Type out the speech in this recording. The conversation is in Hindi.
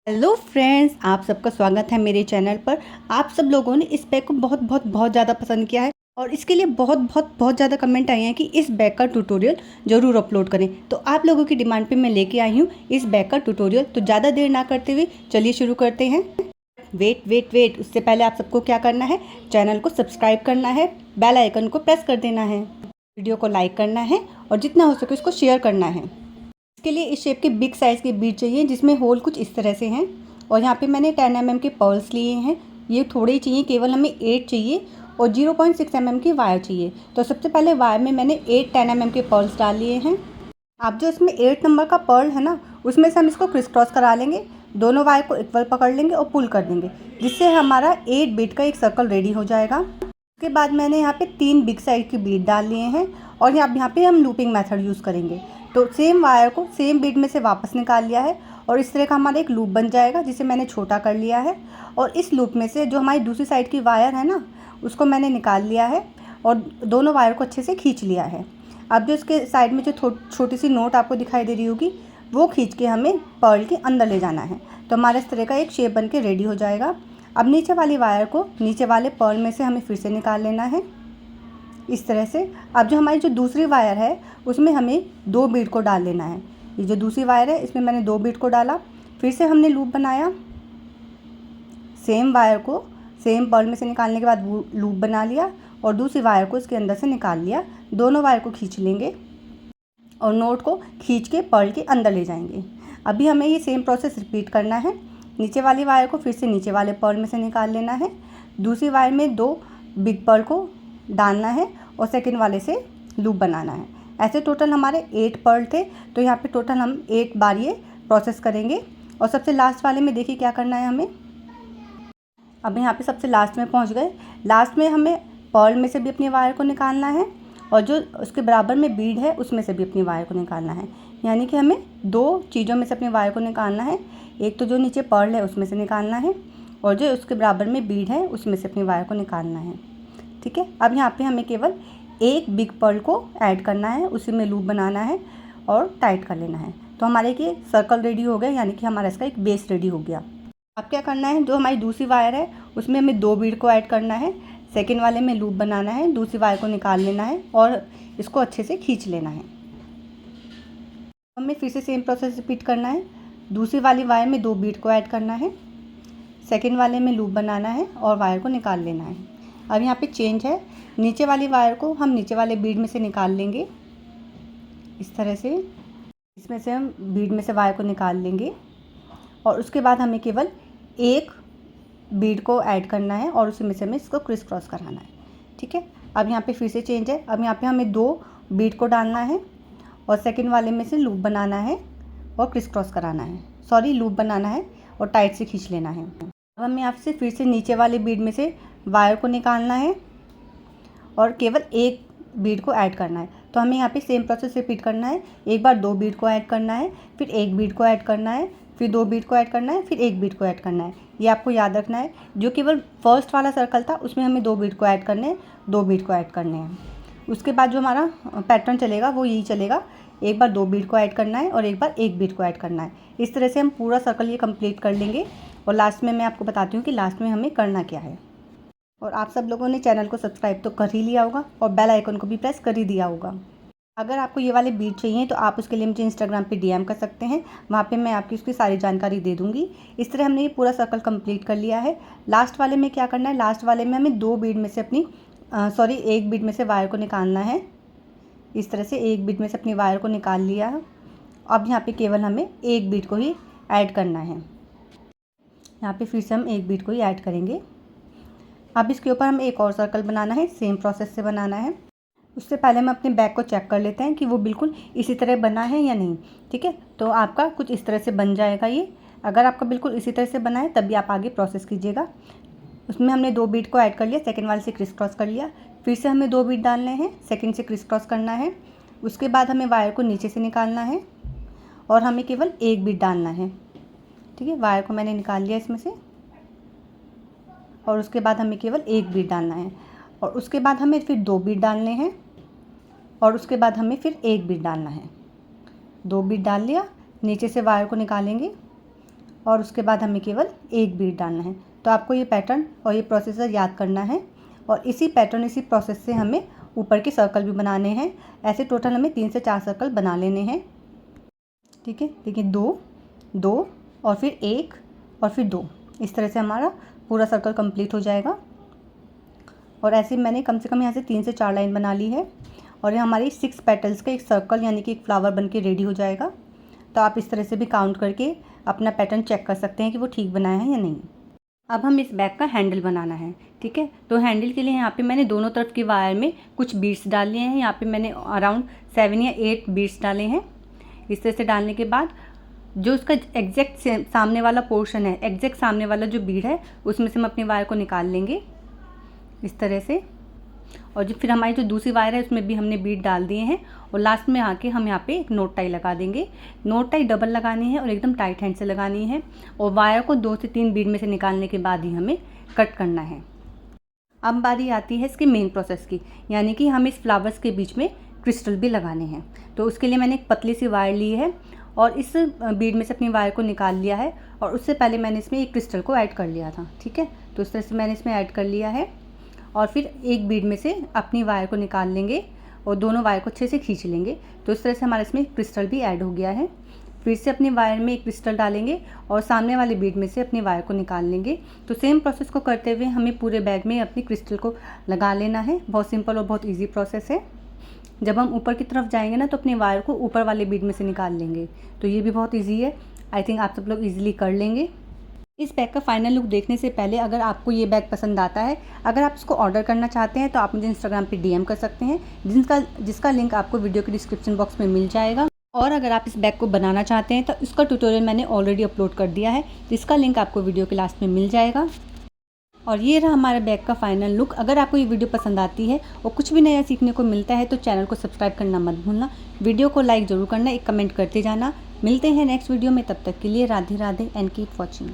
हेलो फ्रेंड्स, आप सबका स्वागत है मेरे चैनल पर। आप सब लोगों ने इस बैग को बहुत ज़्यादा पसंद किया है और इसके लिए बहुत ज़्यादा कमेंट आए हैं कि इस बैग का ट्यूटोरियल ज़रूर अपलोड करें। तो आप लोगों की डिमांड पे मैं लेके आई हूँ इस बैग का ट्यूटोरियल। तो ज़्यादा देर ना करते हुए चलिए शुरू करते हैं। वेट, उससे पहले आप सबको क्या करना है, चैनल को सब्सक्राइब करना है, बेल आइकन को प्रेस कर देना है, वीडियो को लाइक करना है और जितना हो सके उसको शेयर करना है। इसके लिए इस शेप के बिग साइज़ के बीड चाहिए जिसमें होल कुछ इस तरह से हैं। और यहाँ पे मैंने 10 mm के पर्ल्स लिए हैं। ये थोड़े ही चाहिए, केवल हमें 8 चाहिए और 0.6 mm की वायर चाहिए। तो सबसे पहले वायर में मैंने 10 mm के पर्ल्स डाल लिए हैं। आप जो इसमें 8 नंबर का पर्ल है ना, उसमें से हम इसको क्रिस क्रॉस करा लेंगे। दोनों वायर को इक्वल पकड़ लेंगे और पुल कर देंगे, जिससे हमारा 8 बीट का एक सर्कल रेडी हो जाएगा। उसके बाद मैंने यहाँ पे 3 बिग साइज के बीड डाल लिए हैं और यहाँ पे हम लूपिंग मेथड यूज़ करेंगे। तो सेम वायर को सेम बीड में से वापस निकाल लिया है और इस तरह का हमारा एक लूप बन जाएगा, जिसे मैंने छोटा कर लिया है। और इस लूप में से जो हमारी दूसरी साइड की वायर है ना, उसको मैंने निकाल लिया है और दोनों वायर को अच्छे से खींच लिया है। अब जो इसके साइड में जो छोटी सी नोट आपको दिखाई दे रही होगी, वो खींच के हमें पर्ल के अंदर ले जाना है। तो हमारा इस तरह का एक शेप बन के रेडी हो जाएगा। अब नीचे वाली वायर को नीचे वाले पर्ल में से हमें फिर से निकाल लेना है इस तरह से। अब जो हमारी जो दूसरी वायर है उसमें हमें 2 बीड को डाल लेना है। ये जो दूसरी वायर है इसमें मैंने 2 बीड को डाला, फिर से हमने लूप बनाया। सेम वायर को सेम पर्ल में से निकालने के बाद लूप बना लिया और दूसरी वायर को इसके अंदर से निकाल लिया। दोनों वायर को खींच लेंगे और नोट को खींच के पर्ल के अंदर ले जाएंगे। अभी हमें ये सेम प्रोसेस रिपीट करना है। नीचे वाली वायर को फिर से नीचे वाले पर्ल में से निकाल लेना है। दूसरी वायर में 2 बिग पर्ल को डालना है और सेकंड वाले से लूप बनाना है। ऐसे टोटल हमारे 8 पर्ल थे। तो यहाँ पे टोटल हम 8 बार ये प्रोसेस करेंगे। और सबसे लास्ट वाले में देखिए क्या करना है हमें। अब यहाँ पे सबसे लास्ट में पहुँच गए। लास्ट में हमें पर्ल में से भी अपनी वायर को निकालना है और जो उसके बराबर में बीड है उसमें से भी अपनी वायर को निकालना है। यानी कि हमें 2 चीज़ों में से अपनी वायर को निकालना है। एक तो जो नीचे पर्ल है उसमें से निकालना है और जो उसके बराबर में बीड है उसमें से अपनी वायर को निकालना है। ठीक है। अब यहाँ पे हमें केवल एक बिग पर्ल को ऐड करना है, उसी में लूप बनाना है और टाइट कर लेना है। तो हमारे ये सर्कल रेडी हो गया, यानी कि हमारा इसका एक बेस रेडी हो गया। अब क्या करना है, जो हमारी दूसरी वायर है उसमें हमें 2 बीड को ऐड करना है, सेकेंड वाले में लूप बनाना है, दूसरी वायर को निकाल लेना है और इसको अच्छे से खींच लेना है। हमें फिर से सेम प्रोसेस रिपीट करना है। दूसरी वाली वायर में 2 बीड को ऐड करना है, सेकेंड वाले में लूप बनाना है और वायर को निकाल लेना है। अब यहाँ पे चेंज है, नीचे वाली वायर को हम नीचे वाले बीड में से निकाल लेंगे इस तरह से। इसमें से हम बीड में से वायर को निकाल लेंगे और उसके बाद हमें केवल एक बीड को ऐड करना है और उसी में से हमें इसको क्रिस क्रॉस कराना है। ठीक है। अब यहाँ पे फिर से चेंज है। अब यहाँ पे हमें 2 बीड को डालना है और सेकंड वाले में से लूप बनाना है और क्रिस क्रॉस कराना है। लूप बनाना है और टाइट से खींच लेना है। अब हमें यहाँ से फिर से नीचे वाले बीड में से वायर को निकालना है और केवल एक बीड को ऐड करना है। तो हमें यहाँ पे सेम प्रोसेस रिपीट करना है। एक बार 2 बीड को ऐड करना है, फिर एक बीड को ऐड करना है, फिर 2 बीड को ऐड करना है, फिर एक बीड को ऐड करना है। ये आपको याद रखना है। जो केवल फर्स्ट वाला सर्कल था उसमें हमें 2 बीड को ऐड करने हैं, 2 बीड को ऐड करने हैं। उसके बाद जो हमारा पैटर्न चलेगा वो यही चलेगा। एक बार 2 बीड को ऐड करना है और एक बार एक बीड को ऐड करना है। इस तरह से हम पूरा सर्कल ये कंप्लीट कर लेंगे और लास्ट में मैं आपको बताती हूँ कि लास्ट में हमें करना क्या है। और आप सब लोगों ने चैनल को सब्सक्राइब तो कर ही लिया होगा और बेल आइकन को भी प्रेस कर ही दिया होगा। अगर आपको ये वाले बीड चाहिए तो आप उसके लिए मुझे इंस्टाग्राम पे डीएम कर सकते हैं, वहाँ पे मैं आपकी उसकी सारी जानकारी दे दूँगी। इस तरह हमने ये पूरा सर्कल कंप्लीट कर लिया है। लास्ट वाले में क्या करना है, लास्ट वाले में हमें 2 बीड में से एक बीड में से वायर को निकालना है। इस तरह से एक बीड में से अपनी वायर को निकाल लिया है। अब यहाँ पे केवल हमें एक बीड को ही ऐड करना है। यहाँ पे फिर से हम एक बीड को ही ऐड करेंगे। अब इसके ऊपर हमें एक और सर्कल बनाना है, सेम प्रोसेस से बनाना है। उससे पहले हम अपने बैग को चेक कर लेते हैं कि वो बिल्कुल इसी तरह बना है या नहीं। ठीक है। तो आपका कुछ इस तरह से बन जाएगा ये। अगर आपका बिल्कुल इसी तरह से बना है तभी आप आगे प्रोसेस कीजिएगा। उसमें हमने 2 बीड को ऐड कर लिया, सेकंड वाले से क्रिस क्रॉस कर लिया, फिर से हमें 2 बीड डालने हैं, सेकंड से क्रिस क्रॉस करना है। उसके बाद हमें वायर को नीचे से निकालना है और हमें केवल एक बीड डालना है। ठीक है। वायर को मैंने निकाल लिया इसमें से और उसके बाद हमें केवल एक बीड डालना है और उसके बाद हमें फिर 2 बीड डालने हैं और उसके बाद हमें फिर एक बीड डालना है। 2 बीड डाल लिया, नीचे से वायर को निकालेंगे और उसके बाद हमें केवल एक बीड डालना है। तो आपको ये पैटर्न और ये प्रोसीजर याद करना है और इसी पैटर्न इसी प्रोसेस से हमें ऊपर के सर्कल भी बनाने हैं। ऐसे टोटल हमें 3 से 4 सर्कल बना लेने हैं। ठीक है, देखिए 2 2 और फिर 1 और फिर 2, इस तरह से हमारा पूरा सर्कल कंप्लीट हो जाएगा। और ऐसे मैंने कम से कम यहाँ से 3 से 4 लाइन बना ली है और ये हमारी 6 पेटल्स का एक सर्कल यानी कि एक फ्लावर बन के रेडी हो जाएगा। तो आप इस तरह से भी काउंट करके अपना पैटर्न चेक कर सकते हैं कि वो ठीक बनाया है या नहीं। अब हम इस बैग का हैंडल बनाना है। ठीक है, तो हैंडल के लिए यहाँ पे मैंने दोनों तरफ की वायर में कुछ बीड्स डाल लिए हैं। यहाँ पे मैंने अराउंड 7 या 8 बीड्स डाले हैं। इस तरह से डालने के बाद जो उसका एग्जैक्ट सामने वाला पोर्शन है, एग्जैक्ट सामने वाला जो बीड है, उसमें से हम अपनी वायर को निकाल लेंगे इस तरह से। और जो फिर हमारी जो दूसरी वायर है उसमें भी हमने बीड डाल दिए हैं और लास्ट में आके हम यहाँ पे एक नोट टाई लगा देंगे। नोट टाई डबल लगानी है और एकदम टाइट हैंड से लगानी है और वायर को 2 से 3 बीड में से निकालने के बाद ही हमें कट करना है। अब बारी आती है इसके मेन प्रोसेस की, यानी कि हम इस फ्लावर्स के बीच में क्रिस्टल भी लगाने हैं। तो उसके लिए मैंने एक पतली सी वायर ली है और इस बीड में से अपनी वायर को निकाल लिया है और उससे पहले मैंने इसमें एक क्रिस्टल को ऐड कर लिया था। ठीक है, तो इस तरह से मैंने इसमें ऐड कर लिया है और फिर एक बीड में से अपनी वायर को निकाल लेंगे और दोनों वायर को अच्छे से खींच लेंगे। तो इस तरह से हमारे इसमें क्रिस्टल भी ऐड हो गया है। फिर से अपनी वायर में एक क्रिस्टल डालेंगे और सामने वाले बीड में से अपनी वायर को निकाल लेंगे। तो सेम प्रोसेस को करते हुए हमें पूरे बैग में अपनी क्रिस्टल को लगा लेना है। बहुत सिंपल और बहुत ईजी प्रोसेस है। जब हम ऊपर की तरफ जाएंगे ना तो अपनी वायर को ऊपर वाले बीड में से निकाल लेंगे। तो ये भी बहुत ईजी है। आई थिंक आप सब लोग ईजिली कर लेंगे। इस बैग का फाइनल लुक देखने से पहले अगर आपको ये बैग पसंद आता है, अगर आप इसको ऑर्डर करना चाहते हैं तो आप मुझे इंस्टाग्राम पे डीएम कर सकते हैं, जिसका लिंक आपको वीडियो के डिस्क्रिप्शन बॉक्स में मिल जाएगा। और अगर आप इस बैग को बनाना चाहते हैं तो इसका ट्यूटोरियल मैंने ऑलरेडी अपलोड कर दिया है, जिसका लिंक आपको वीडियो के लास्ट में मिल जाएगा। और ये रहा हमारे बैग का फाइनल लुक। अगर आपको ये वीडियो पसंद आती है और कुछ भी नया सीखने को मिलता है तो चैनल को सब्सक्राइब करना मत भूलना, वीडियो को लाइक ज़रूर करना, एक कमेंट करते जाना। मिलते हैं नेक्स्ट वीडियो में, तब तक के लिए Radhe Radhe and keep watching.